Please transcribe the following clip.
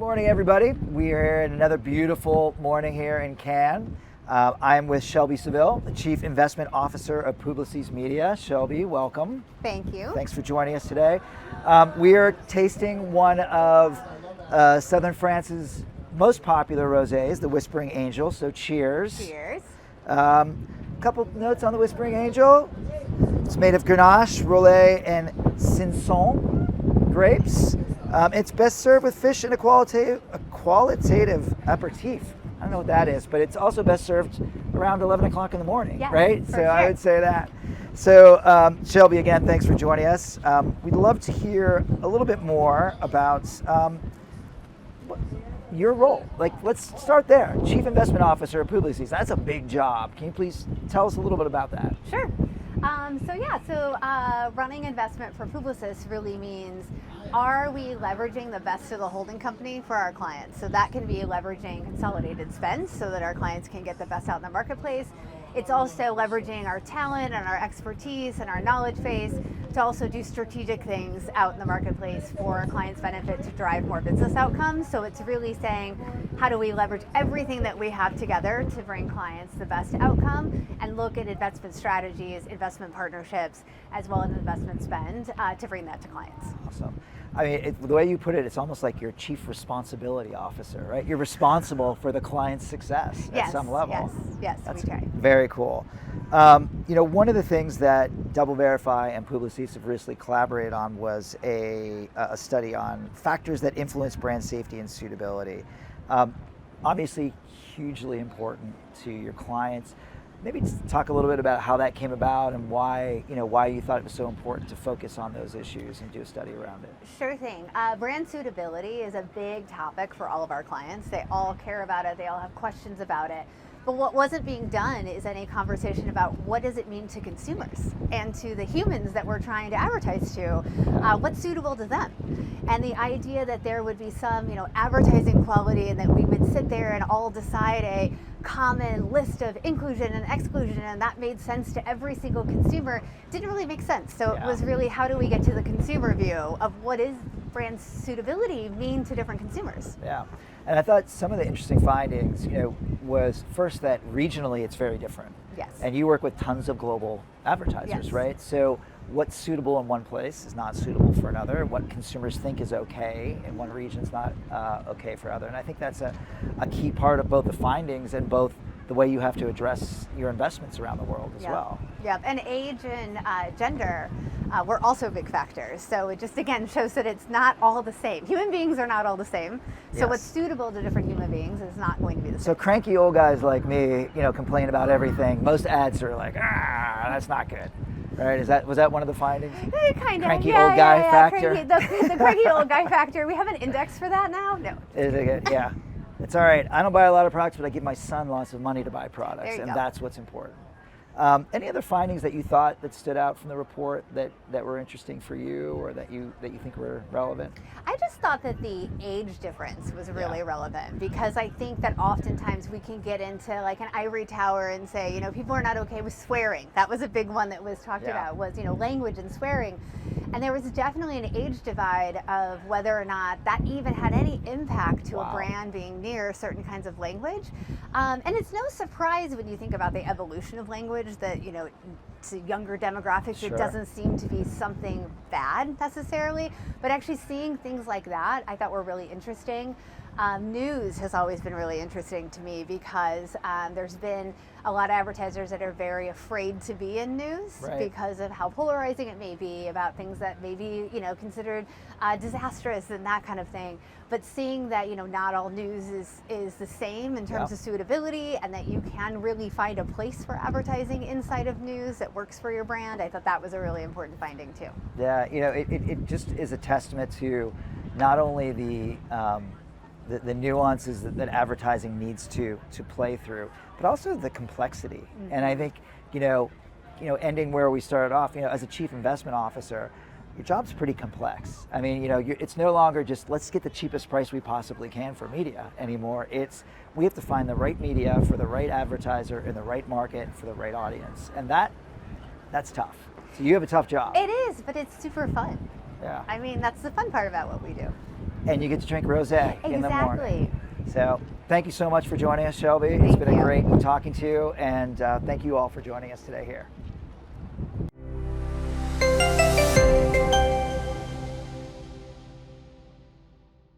morning, everybody. We are here at another beautiful morning here in Cannes. I'm with Shelby Saville, the Chief Investment Officer of Publicis Media. Shelby, welcome. Thank you. Thanks for joining us today. We are tasting one of Southern France's most popular rosés, the Whispering Angel, so cheers. Cheers. Couple notes on the Whispering Angel. It's made of Grenache, Rollet, and Cinsault grapes. It's best served with fish and a qualitative aperitif. I don't know what that is, but it's also best served around 11 o'clock in the morning, yeah, right? So sure. I would say that. So Shelby, again, thanks for joining us. We'd love to hear a little bit more about your role. Like, let's start there. Chief Investment Officer at Publicis. That's a big job. Can you please tell us a little bit about that? Sure. Running investment for Publicis really means, are we leveraging the best of the holding company for our clients? So that can be leveraging consolidated spend so that our clients can get the best out in the marketplace. It's also leveraging our talent and our expertise and our knowledge base to also do strategic things out in the marketplace for our clients' benefit to drive more business outcomes. So it's really saying, how do we leverage everything that we have together to bring clients the best outcome and look at investment strategies, investment partnerships, as well as investment spend to bring that to clients. Awesome. I mean, the way you put it, it's almost like you're Chief Responsibility Officer, right? You're responsible for the client's success at some level. Yes, That's we try. Very cool. One of the things that Double Verify and Publicis have recently collaborated on was a study on factors that influence brand safety and suitability. Obviously, hugely important to your clients. Maybe just talk a little bit about how that came about and why you thought it was so important to focus on those issues and do a study around it. Sure thing. Brand suitability is a big topic for all of our clients. They all care about it. They all have questions about it. But what wasn't being done is any conversation about what does it mean to consumers and to the humans that we're trying to advertise to, what's suitable to them. And the idea that there would be some, advertising quality and that we would sit there and all decide a common list of inclusion and exclusion and that made sense to every single consumer didn't really make sense. So It was really, how do we get to the consumer view of what is brand suitability mean to different consumers? Yeah. And I thought some of the interesting findings, was first that regionally it's very different. Yes. And you work with tons of global advertisers, Yes. right? So what's suitable in one place is not suitable for another. What consumers think is okay in one region is not okay for other. And I think that's a key part of both the findings and both the way you have to address your investments around the world as well. Yeah, and age and gender were also big factors. So it just, again, shows that it's not all the same. Human beings are not all the same. So what's suitable to different human beings is not going to be the same. So cranky old guys like me, complain about everything. Most ads are like, that's not good. Right? Was that one of the findings? Kind of. Cranky old guy factor? The cranky old guy factor. We have an index for that now? No. Is it good? Yeah. It's all right. I don't buy a lot of products, but I give my son lots of money to buy products, and that's what's important. Any other findings that you thought that stood out from the report that were interesting for you, or that you think were relevant? I just thought that the age difference was really relevant, because I think that oftentimes we can get into like an ivory tower and say, people are not okay with swearing. That was a big one that was talked about, was language and swearing. And there was definitely an age divide of whether or not that even had any impact to a brand being near certain kinds of language. And it's no surprise when you think about the evolution of language that, to younger demographics, it doesn't seem to be something bad necessarily. But actually seeing things like that, I thought were really interesting. News has always been really interesting to me because there's been a lot of advertisers that are very afraid to be in news because of how polarizing it may be, about things that may be considered disastrous and that kind of thing. But seeing that not all news is the same in terms of suitability, and that you can really find a place for advertising inside of news that works for your brand, I thought that was a really important finding too. Yeah, it just is a testament to not only the nuances that advertising needs to play through, but also the complexity. Mm-hmm. And I think, ending where we started off, as a chief investment officer, your job's pretty complex. I mean, it's no longer just let's get the cheapest price we possibly can for media anymore. It's we have to find the right media for the right advertiser in the right market for the right audience, and that's tough. So you have a tough job. It is, but it's super fun. Yeah. I mean, that's the fun part about what we do. and you get to drink rosé in the morning. So thank you so much for joining us, Shelby. It's been Thank you. great talking to you, and thank you all for joining us today here.